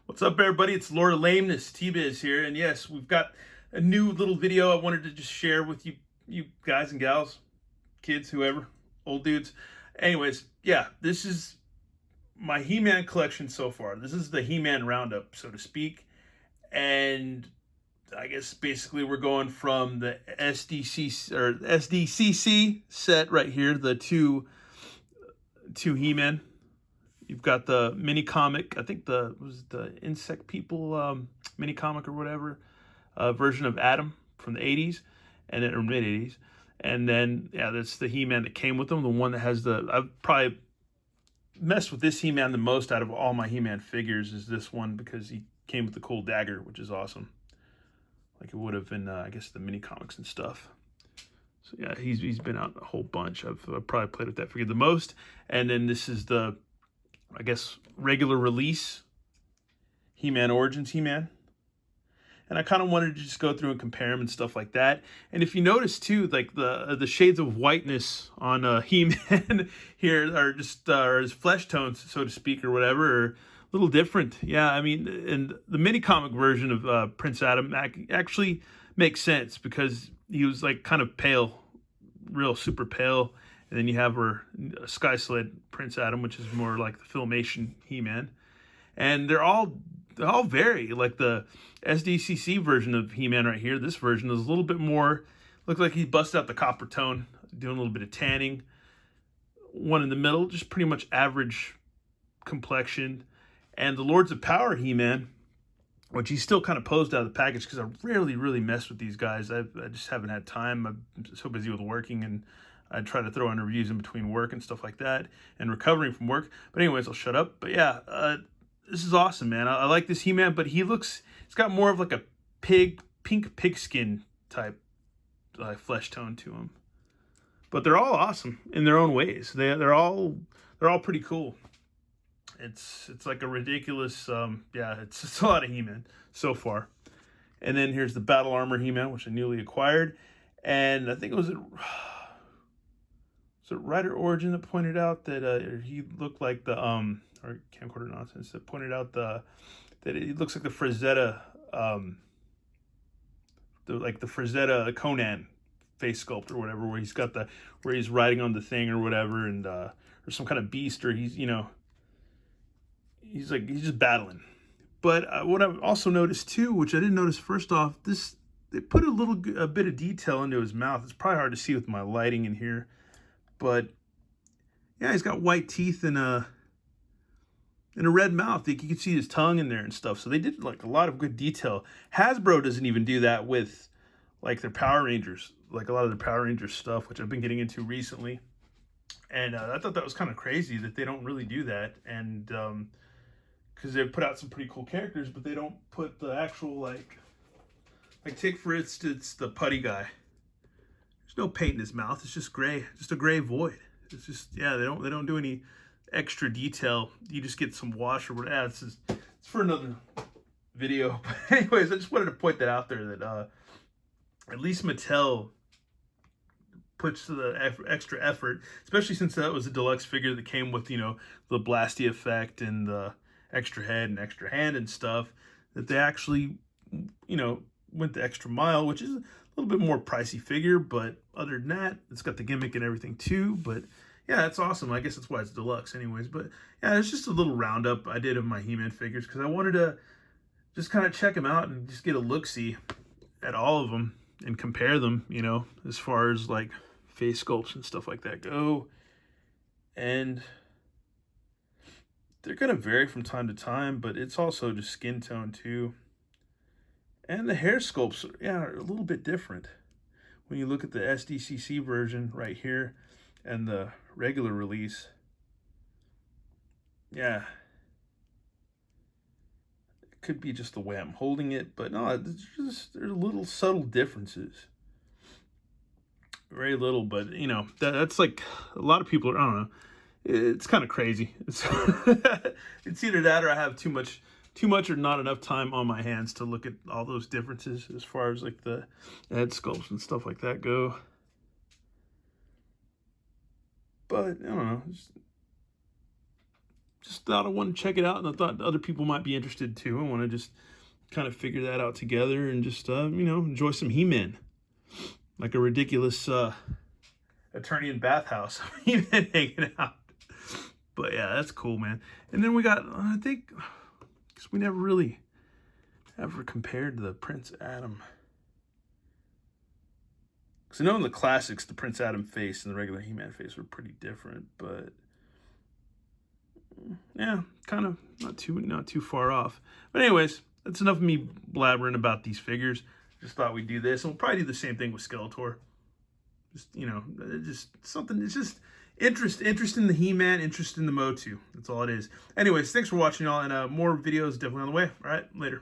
What's up, everybody? It's Lord of Lameness, T-Biz here, and yes, we've got a new little video I wanted to just share with you guys and gals, kids, whoever, old dudes. Anyways, yeah, this is my He-Man collection so far. This is the He-Man roundup, so to speak, and I guess basically we're going from the SDCC set right here, the two He-Man. You've got the mini comic, I think the Insect People mini comic or whatever version of Adam from the 80s and then or mid 80s. And then yeah, that's the He-Man that came with them, the one that has I've probably messed with this He-Man the most out of all my He-Man figures is this one because he came with the cool dagger, which is awesome. Like it would have in I guess the mini comics and stuff. So yeah, he's been out a whole bunch. I've probably played with that figure the most. And then this is the, I guess, regular release He-Man Origins He-Man. And I kind of wanted to just go through and compare them and stuff like that. And if you notice too, like the shades of whiteness on He-Man here are just are his flesh tones, so to speak, or whatever, are a little different. Yeah, I mean, and the mini comic version of Prince Adam actually makes sense because he was like kind of pale, real super pale. And then you have her Sky Sled Prince Adam, which is more like the Filmation He-Man. And they all vary. Like the SDCC version of He-Man right here, this version is a little bit more, looks like he busted out the copper tone, doing a little bit of tanning. One in the middle, just pretty much average complexion. And the Lords of Power He-Man, which he's still kind of posed out of the package because I rarely really mess with these guys. I just haven't had time. I'm so busy with working, and I try to throw in reviews in between work and stuff like that and recovering from work. But anyways, I'll shut up. But yeah, this is awesome, man. I like this He-Man, but he's got more of like a pink pigskin type flesh tone to him. But they're all awesome in their own ways. They're all pretty cool. It's like a ridiculous, yeah, it's a lot of He-Man so far. And then here's the Battle Armor He-Man, which I newly acquired. And I think it was Writer Origin that pointed out that he looked like the or Camcorder Nonsense that pointed out that it looks like the Frazetta the Frazetta Conan face sculpt or whatever, where he's riding on the thing or whatever, and or some kind of beast, or he's just battling. But what I've also noticed too, which I didn't notice first off, they put a bit of detail into his mouth. It's probably hard to see with my lighting in here. But yeah, he's got white teeth and a red mouth. You can see his tongue in there and stuff. So they did like a lot of good detail. Hasbro doesn't even do that with like their Power Rangers, like a lot of their Power Rangers stuff, which I've been getting into recently. And I thought that was kind of crazy that they don't really do that. And because they put out some pretty cool characters, but they don't put the actual like take for instance the putty guy. There's no paint in his mouth. It's just gray, just a gray void. It's just, yeah, they don't do any extra detail. You just get some wash or whatever. It's for another video. But anyways, I just wanted to point that out there that at least Mattel puts the extra effort, especially since that was a deluxe figure that came with, the blasty effect and the extra head and extra hand and stuff, that they actually, went the extra mile, which is a little bit more pricey figure, but other than that, it's got the gimmick and everything too. But yeah, that's awesome. I guess that's why it's deluxe anyways. But yeah, it's just a little roundup I did of my He-Man figures because I wanted to just kind of check them out and just get a look-see at all of them and compare them, as far as like face sculpts and stuff like that go. And they're going to vary from time to time, but it's also just skin tone too. And the hair sculpts, are a little bit different. When you look at the SDCC version right here and the regular release, yeah, it could be just the way I'm holding it, but no, there's little subtle differences. Very little, but that's like a lot of people are, I don't know, it's kind of crazy. It's either that or I have too much or not enough time on my hands to look at all those differences as far as like the head sculpts and stuff like that go. But I don't know, just thought I wanted to check it out, and I thought other people might be interested too. I want to just kind of figure that out together and just, enjoy some He-Man. Like a ridiculous attorney in bathhouse. He-Man hanging out. But yeah, that's cool, man. And then we got, I think, because we never really ever compared the Prince Adam. Because I know in the classics, the Prince Adam face and the regular He-Man face were pretty different, but yeah, kind of not too far off. But anyways, that's enough of me blabbering about these figures. Just thought we'd do this, and we'll probably do the same thing with Skeletor. Just, just something. It's just interest in the He-Man, interest in the Motu. That's all it is. Anyways, thanks for watching, y'all, and more videos definitely on the way. All right, later.